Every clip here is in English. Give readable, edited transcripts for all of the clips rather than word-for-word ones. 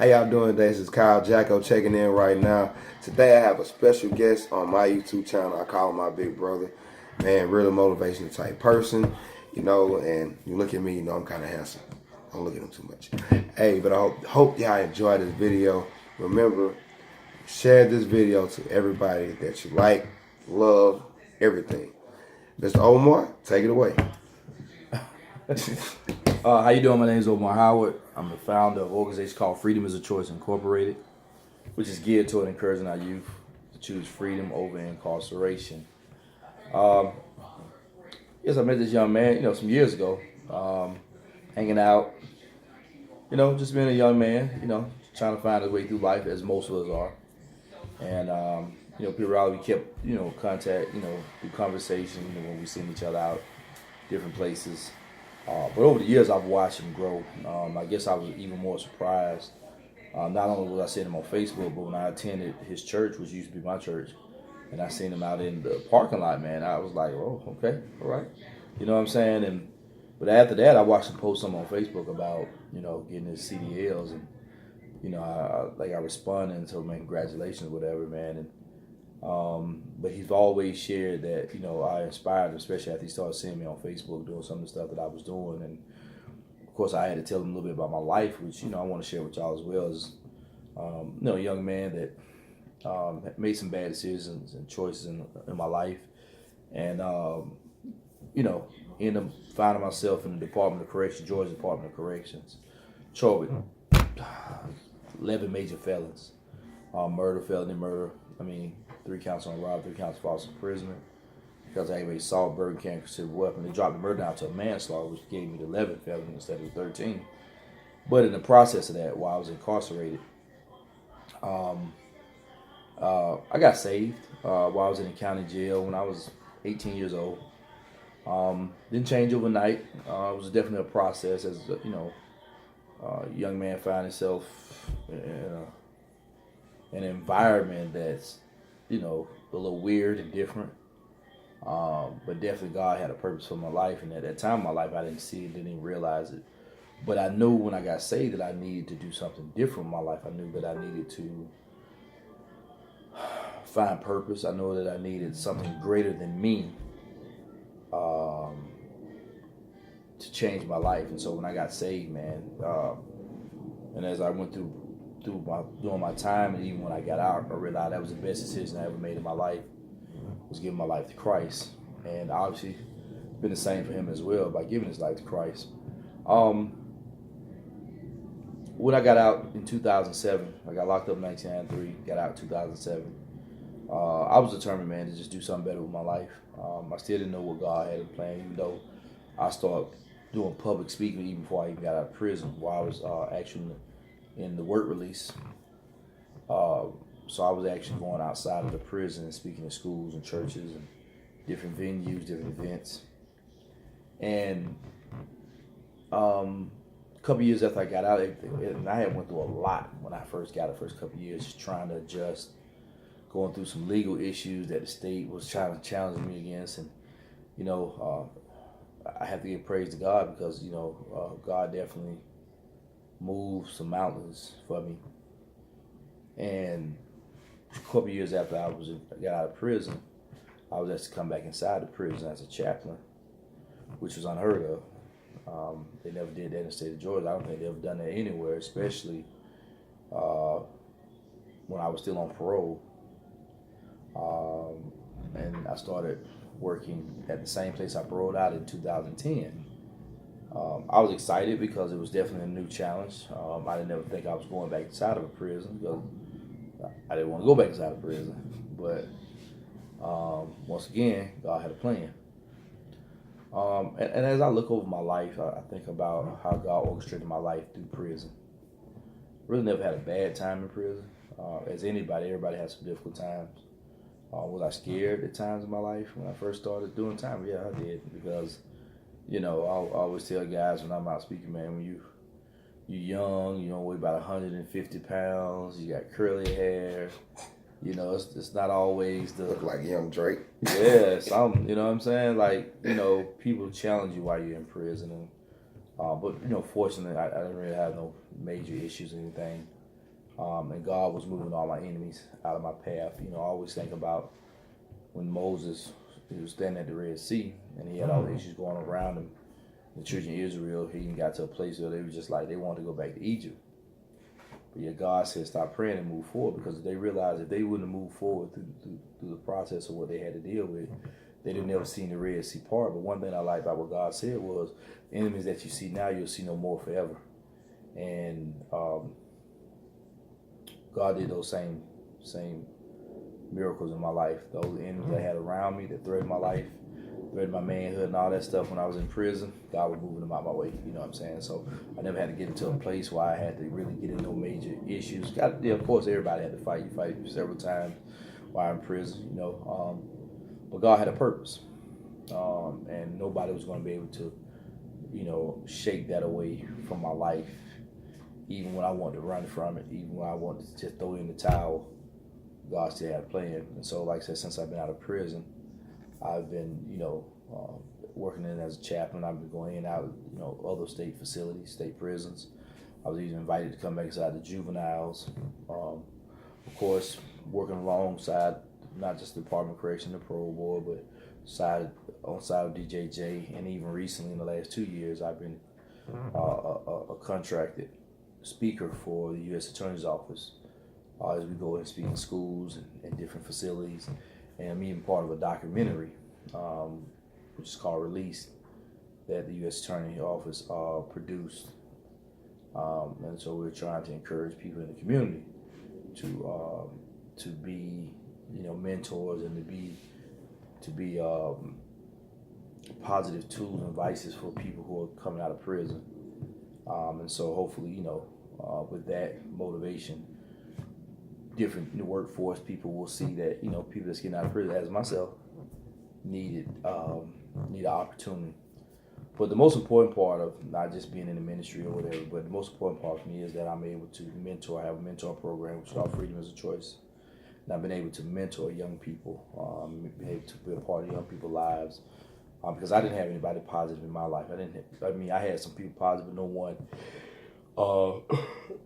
How y'all doing today? This is Kyle Jacko checking in right now. Today I have a special guest on my YouTube channel. I call him my big brother. Man, really motivational type person, you know, and you look at me, you know I'm kind of handsome. Don't look at him too much. Hey, but I hope y'all enjoy this video. Remember, share this video to everybody that you like, love, everything. Mr. Omar, take it away. How you doing? My name is Omar Howard. I'm the founder of an organization called Freedom is a Choice Incorporated, which is geared toward encouraging our youth to choose freedom over incarceration. Yes, I met this young man, some years ago, hanging out, just being a young man, trying to find his way through life, as most of us are. And, periodically we kept, contact, through conversation, when we seen each other out, different places. But over the years, I've watched him grow. I guess I was even more surprised. Not only was I seeing him on Facebook, but when I attended his church, which used to be my church, and I seen him out in the parking lot, man, I was like, oh, okay, all right. You know what I'm saying? But after that, I watched him post something on Facebook about, getting his CDLs. And, I responded and told him, man, congratulations, whatever, man. But he's always shared that, I inspired him, especially after he started seeing me on Facebook doing some of the stuff that I was doing. And of course, I had to tell him a little bit about my life, which, I want to share with y'all as well as, a young man that made some bad decisions and choices in my life. And, ended up finding myself in the Department of Corrections, Georgia Department of Corrections, charged with 11 major felons, murder, felony murder. 3 counts on robbery, 3 counts of false imprisonment. Because I aggravated assault, burglary, can't consider weapon. They dropped the murder down to a manslaughter, which gave me the 11 felony instead of 13. But in the process of that, while I was incarcerated, I got saved while I was in the county jail when I was 18 years old. Didn't change overnight. It was definitely a process as a young man found himself in an environment that's a little weird and different. But definitely God had a purpose for my life. And at that time in my life, I didn't see it, didn't even realize it. But I knew when I got saved that I needed to do something different in my life. I knew that I needed to find purpose. I know that I needed something greater than me to change my life. And so when I got saved, man, and as I went during my time, and even when I got out, I realized that was the best decision I ever made in my life, was giving my life to Christ. And obviously, it's been the same for him as well by giving his life to Christ. When I got out in 2007, I got locked up in 1993, got out in 2007. I was determined, man, to just do something better with my life. I still didn't know what God had in plan, even though I started doing public speaking even before I even got out of prison, while I was actually in the work release. So I was actually going outside of the prison and speaking in schools and churches and different venues, different events. And a couple years after I got out, and I had went through a lot when I first got out, the first couple of years, just trying to adjust, going through some legal issues that the state was trying to challenge me against. And, I have to give praise to God because, God definitely moved some mountains for me. And a couple years after I got out of prison, I was asked to come back inside the prison as a chaplain, which was unheard of. They never did that in the state of Georgia. I don't think they've ever done that anywhere, especially when I was still on parole. And I started working at the same place I paroled out in 2010. I was excited because it was definitely a new challenge. I didn't ever think I was going back inside of a prison because I didn't want to go back inside of prison. But once again, God had a plan. And as I look over my life, I think about how God orchestrated my life through prison. Really never had a bad time in prison. As everybody has some difficult times. Was I scared at times in my life when I first started doing time? Yeah, I did, because I always tell guys when I'm out speaking, man, when you're young, you weigh about 150 pounds, you got curly hair, it's not always the... Look like young Drake. Yeah, you know what I'm saying? Like, people challenge you while you're in prison. And, but, fortunately, I didn't really have no major issues or anything. And God was moving all my enemies out of my path. I always think about when Moses, he was standing at the Red Sea and he had all the issues going around him. The children of Israel, he even got to a place where they were just like, they wanted to go back to Egypt. But yet God said, stop praying and move forward, because they realized if they wouldn't have moved forward through the process of what they had to deal with, they'd have never seen the Red Sea part. But one thing I like about what God said was, enemies that you see now, you'll see no more forever. And God did those same miracles in my life. Those enemies I had around me that threatened my life, threatened my manhood and all that stuff when I was in prison, God was moving them out my way. You know what I'm saying? So I never had to get into a place where I had to really get into no major issues. Of course, everybody had to fight. You fight several times while in prison, but God had a purpose. And nobody was going to be able to, shake that away from my life. Even when I wanted to run from it, even when I wanted to just throw in the towel, God still had a plan. And so, like I said, since I've been out of prison, I've been, working in as a chaplain. I've been going in and out, other state facilities, state prisons. I was even invited to come back inside the juveniles. Of course, working alongside not just the Department of Correction, the parole board, but on side of DJJ, and even recently in the last 2 years, I've been a contracted speaker for the U.S. Attorney's Office as we go and speak in schools and different facilities. And I'm even part of a documentary, which is called Release, that the U.S. Attorney's Office produced. And so we're trying to encourage people in the community to be, mentors, and to be positive tools and vices for people who are coming out of prison. And so hopefully, with that motivation, different in the workforce, people will see that, people that's getting out of prison, as myself, need an opportunity. But the most important part of not just being in the ministry or whatever, but the most important part for me is that I'm able to mentor. I have a mentor program which is called Freedom is a Choice. And I've been able to mentor young people, been able to be a part of young people's lives. Because I didn't have anybody positive in my life. I had some people positive, but no one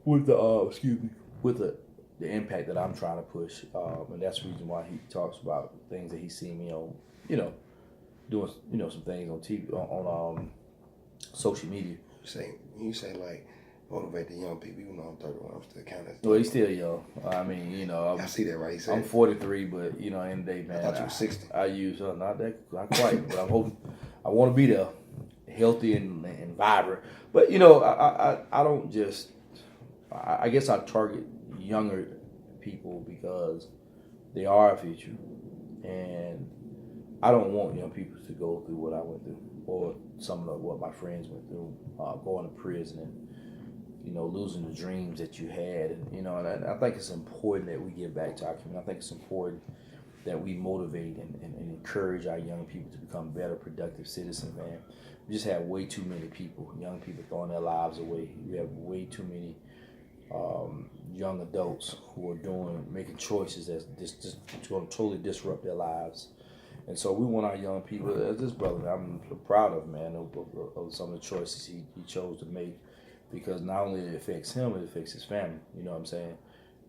with the impact that I'm trying to push. And that's the reason why he talks about things that he's seen me on, doing, some things on TV, on social media. You say like motivate the young people. Even though I'm 31, I'm still kind of. Well, he's still young. I mean, I see that, right? I'm 43, but in the day, man, I thought you were 60. I use not quite, but I'm hoping. I want to be there, healthy and vibrant. But I don't just. I guess I target younger people because they are our future, and I don't want young people to go through what I went through, or some of what my friends went through, going to prison and losing the dreams that you had, and I think it's important that we give back to our community. I think it's important that we motivate and encourage our young people to become better, productive citizens, man. We just have way too many young people throwing their lives away. We have way too many young adults who are making choices that's just going to totally disrupt their lives. And so we want our young people, as this brother, I'm proud of, man, of some of the choices he chose to make, because not only it affects him, it affects his family. You know what I'm saying?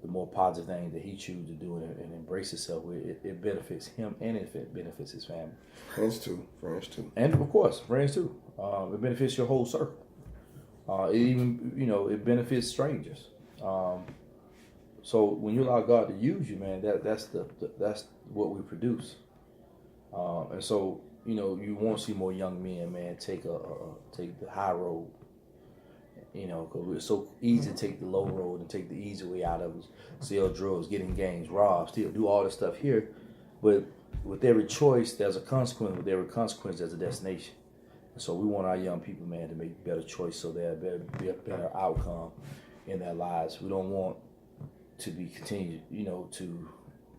The more positive things that he chooses to do and embrace himself with, it benefits him and it benefits his family. Friends too. And of course, friends too. It benefits your whole circle. It even, it benefits strangers. So when you allow God to use you, man, that's what we produce. And so, you won't see more young men, man, take the high road. Because it's so easy to take the low road and take the easy way out of it. Sell drugs, get in gangs, rob, steal, do all this stuff here. But with every choice, there's a consequence. With every consequence, there's a destination. And so we want our young people, man, to make better choices so there'll be a better outcome in their lives. We don't want to be continued, to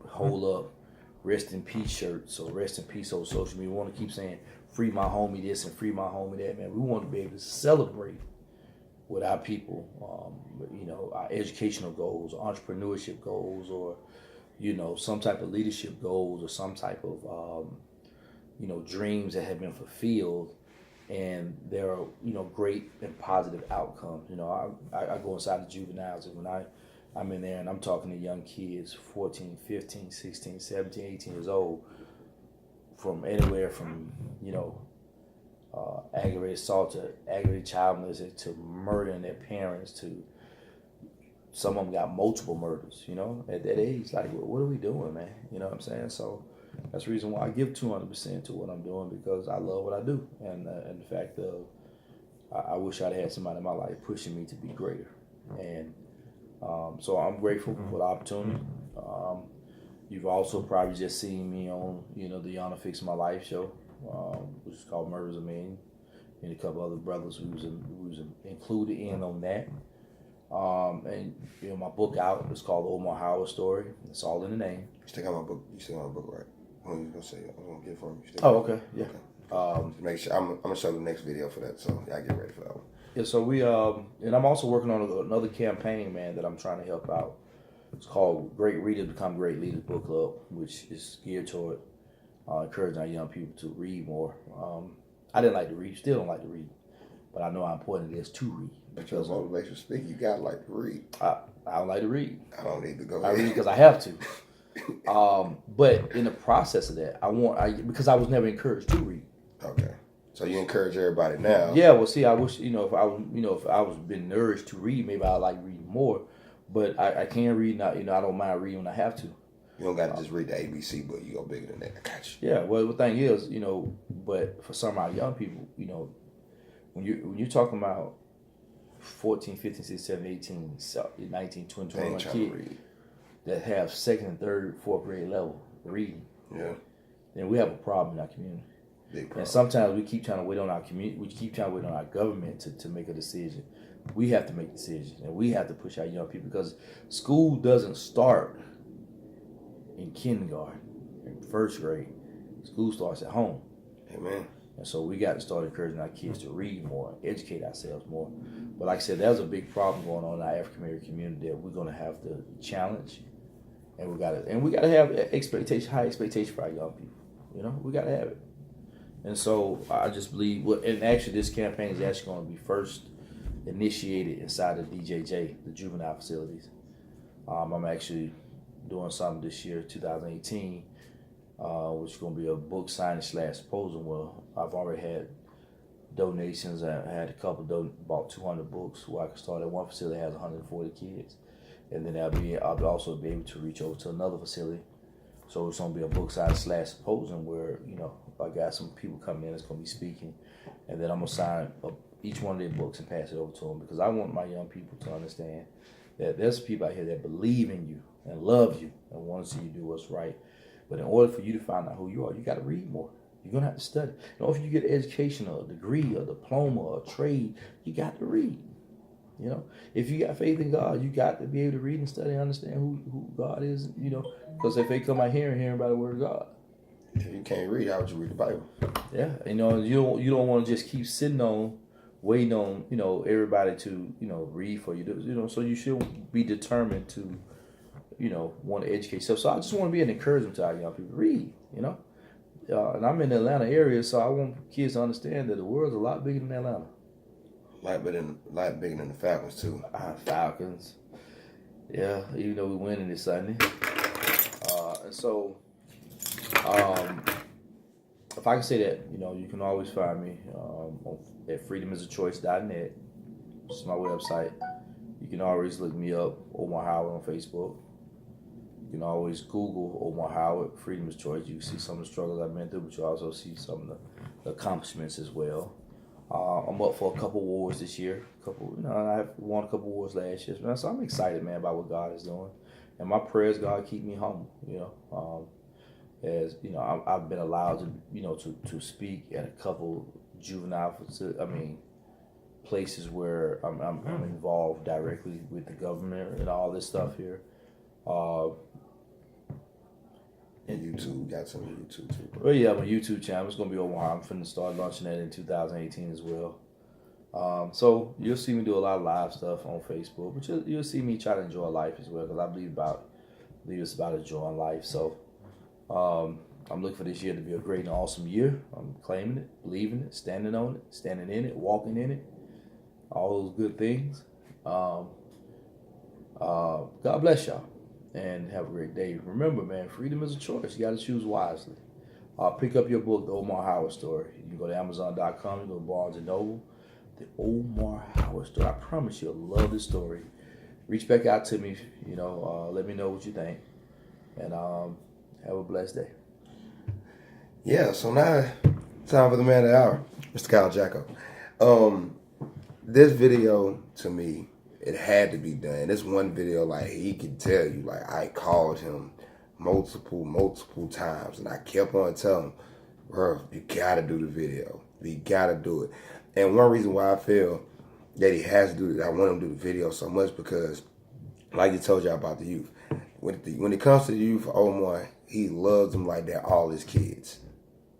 hold up rest in peace shirts or rest in peace on social media. We want to keep saying free my homie this and free my homie that, man. We want to be able to celebrate with our people, our educational goals, entrepreneurship goals, or, some type of leadership goals, or some type of, dreams that have been fulfilled, and there are, great and positive outcomes. I go inside the juveniles, and when I I'm in there and I'm talking to young kids, 14, 15, 16, 17, 18 years old, from anywhere from, aggravated assault to aggravated child molestation to murdering their parents to some of them got multiple murders, at that age. Like, what are we doing, man? You know what I'm saying? So that's the reason why I give 200% to what I'm doing, because I love what I do. And the fact of, I wish I'd had somebody in my life pushing me to be greater. And so I'm grateful for the opportunity. You've also probably just seen me on, the Honor Fix My Life show, which is called Murders of Men, and a couple other brothers who was included in on that. And my book out. It's called Omar Howard Story. It's all in the name. You still got my book. You still got my book, right? What you gonna say? I'm gonna get it for you. Okay, yeah. Okay. Make sure I'm gonna show the next video for that. So y'all get ready for that one. Yeah. So we and I'm also working on another campaign, man, that I'm trying to help out. It's called Great Readers Become Great Leaders Book Club, which is geared toward encouraging our young people to read more. I didn't like to read, still don't like to read, but I know how important it is to read. Because motivational speaking, you gotta like to read. I don't like to read. I don't need to go. I read because I have to. But in the process of that, because I was never encouraged to read. Okay. So you encourage everybody now. Yeah. Well, see, I wish if I was been nourished to read, maybe I'd like reading more. But I can read now. I don't mind reading when I have to. You don't got to just read the ABC book. You go bigger than that. I got you. Yeah. Well, the thing is, but for some of our young people, when you're talking about 14, 15, 16, 17, 18, 19, 20, 21 kids that have second and third, fourth grade level reading, then we have a problem in our community. Big problem. And sometimes we keep trying to wait on our community, we keep trying to wait on our government to make a decision. We have to make decisions, and we have to push our young people, because school doesn't start in kindergarten, in first grade. School starts at home. Amen. And so we got to start encouraging our kids to read more, educate ourselves more. But like I said, there's a big problem going on in our African American community that we're going to have to challenge, and we got to have high expectation for our young people. We got to have it. And so I just believe, and actually this campaign is actually going to be first initiated inside of DJJ, the juvenile facilities. I'm actually doing something this year, 2018, which is going to be a book signing / symposium. Well, I've already had donations. I had a couple bought 200 books where I can start at one facility that has 140 kids, and then I'll also be able to reach over to another facility. So it's going to be a book signing / symposium where I got some people coming in that's going to be speaking, and then I'm going to sign up each one of their books and pass it over to them, because I want my young people to understand that there's people out here that believe in you and love you and want to see you do what's right. But in order for you to find out who you are, you got to read more. You're going to have to study. If you get an education or a degree or a diploma or a trade, you got to read. If you got faith in God, you got to be able to read and study and understand who God is, because if they come out here and hearing about the word of God. If you can't read, how would you read the Bible? Yeah. You don't want to just keep sitting on, waiting on, everybody to, read for you. So you should be determined to, want to educate yourself. So I just want to be an encouragement to our young people. Read, and I'm in the Atlanta area, so I want kids to understand that the world's a lot bigger than Atlanta. A lot bigger than the Falcons too. Falcons. Yeah, even though we winning this Sunday. And so, if I can say that, you can always find me at freedomisachoice.net. This is my website. You can always look me up, Omar Howard, on Facebook. You can always Google Omar Howard, Freedom is Choice. You can see some of the struggles I've been through, but you also see some of the accomplishments as well. I'm up for a couple awards this year. I've won a couple awards last year. So I'm excited, man, about what God is doing. And my prayers, God, keep me humble, as I've been allowed to speak at a couple juvenile places where I'm involved directly with the government and all this stuff here. And YouTube, got some YouTube too. Well, yeah, my YouTube channel is gonna be Omar. I'm finna start launching that in 2018 as well. So you'll see me do a lot of live stuff on Facebook, but you'll see me try to enjoy life as well, because I believe it's about enjoying life. So I'm looking for this year to be a great and awesome year. I'm claiming it, believing it, standing on it, standing in it, walking in it, all those good things. God bless y'all and have a great day. Remember, man, freedom is a choice. You got to choose wisely. Pick up your book, The Omar Howard Story. You can go to Amazon.com, you go to Barnes & Noble. The Omar Howard Story. I promise you'll love this story. Reach back out to me, let me know what you think. And have a blessed day. Yeah, so now, time for the man of the hour, Mr. Kyle Jacko. This video, to me, it had to be done. This one video, like, he could tell you, like, I called him multiple times, and I kept on telling him, bro, you gotta do the video. You gotta do it. And one reason why I feel that he has to do it, I want him to do the video so much, because, like he told y'all about the youth, when it comes to the youth, Omar, he loves them like they're all his kids.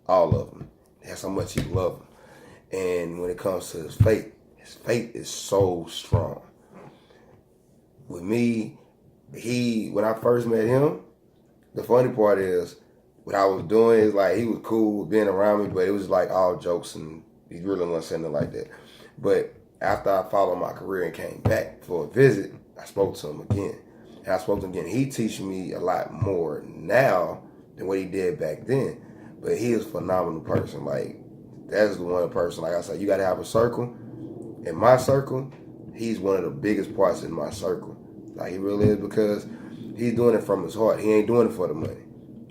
All of them. That's how much he loves them. And when it comes to his faith is so strong. With me, when I first met him, the funny part is, what I was doing is, like, he was cool with being around me, but it was like all jokes, and he really wasn't saying it like that. But after I followed my career and came back for a visit, I spoke to him again. And I spoke to him again. He teaches me a lot more now than what he did back then. But he is a phenomenal person. Like, that's the one person, like I said, you got to have a circle. In my circle, he's one of the biggest parts in my circle. Like, he really is, because he's doing it from his heart. He ain't doing it for the money.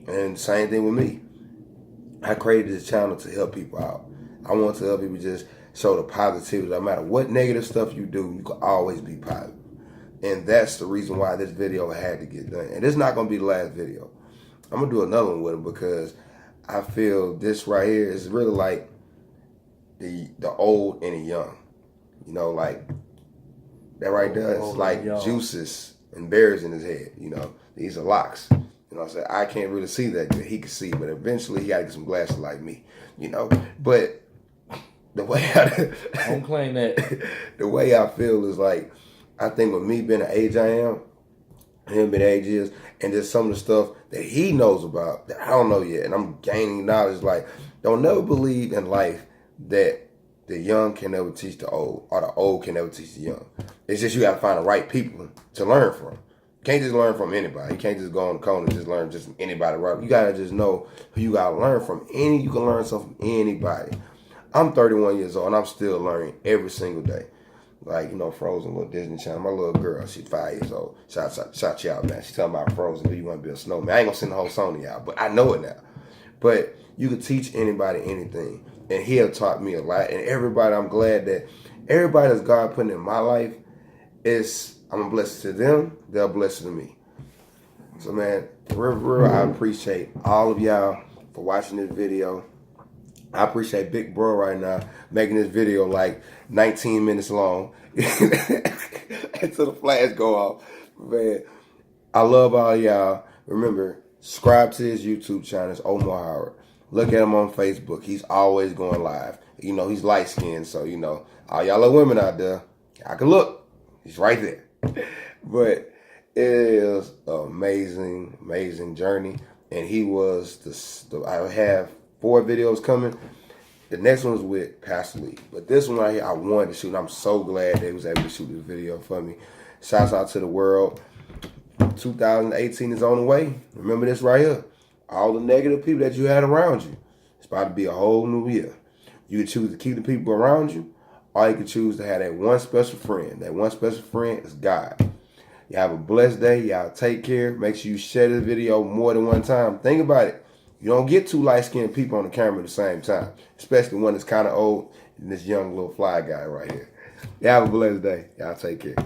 And same thing with me. I created this channel to help people out. I want to help people just show the positivity. No matter what negative stuff you do, you can always be positive. And that's the reason why this video had to get done. And this is not going to be the last video. I'm going to do another one with him, because I feel this right here is really like the old and the young. Like that right there is like juices and berries in his head. These are locks. I said, I can't really see that good. He can see, but eventually he got to get some glasses like me. But the way I don't claim that. The way I feel is like, I think with me being the age I am, him being the age he is, and just some of the stuff that he knows about that I don't know yet, and I'm gaining knowledge. Like, don't never believe in life that the young can never teach the old, or the old can never teach the young. It's just you got to find the right people to learn from. You can't just learn from anybody. You can't just go on the corner and just learn just from anybody. Right? You got to just know who you got to learn from. You can learn something from anybody. I'm 31 years old, and I'm still learning every single day. Like, Frozen, little Disney Channel. My little girl, she's 5 years old. Shout you out, man. She's talking about Frozen. Do you want to be a snowman? I ain't going to send the whole song to y'all, but I know it now. But you can teach anybody anything. And he have taught me a lot. And everybody, I'm glad that everybody that God put in my life, I'm a blessing to them. They're a blessing to me. So, man, real, I appreciate all of y'all for watching this video. I appreciate Big Bro right now making this video like 19 minutes long until the flash go off. Man, I love all y'all. Remember, subscribe to his YouTube channel. It's Omar Howard. Look at him on Facebook. He's always going live. He's light-skinned, so, all y'all little women out there, I can look. He's right there. But it is an amazing journey. And he was I have 4 videos coming. The next one is with Pastor Lee. But this one right here, I wanted to shoot. And I'm so glad they was able to shoot this video for me. Shouts out to the world. 2018 is on the way. Remember this right here. All the negative people that you had around you. It's about to be a whole new year. You can choose to keep the people around you, or you can choose to have that one special friend. That one special friend is God. You have a blessed day. Y'all take care. Make sure you share this video more than one time. Think about it. You don't get 2 light-skinned people on the camera at the same time, especially one that's kind of old and this young little fly guy right here. Y'all have a blessed day. Y'all take care.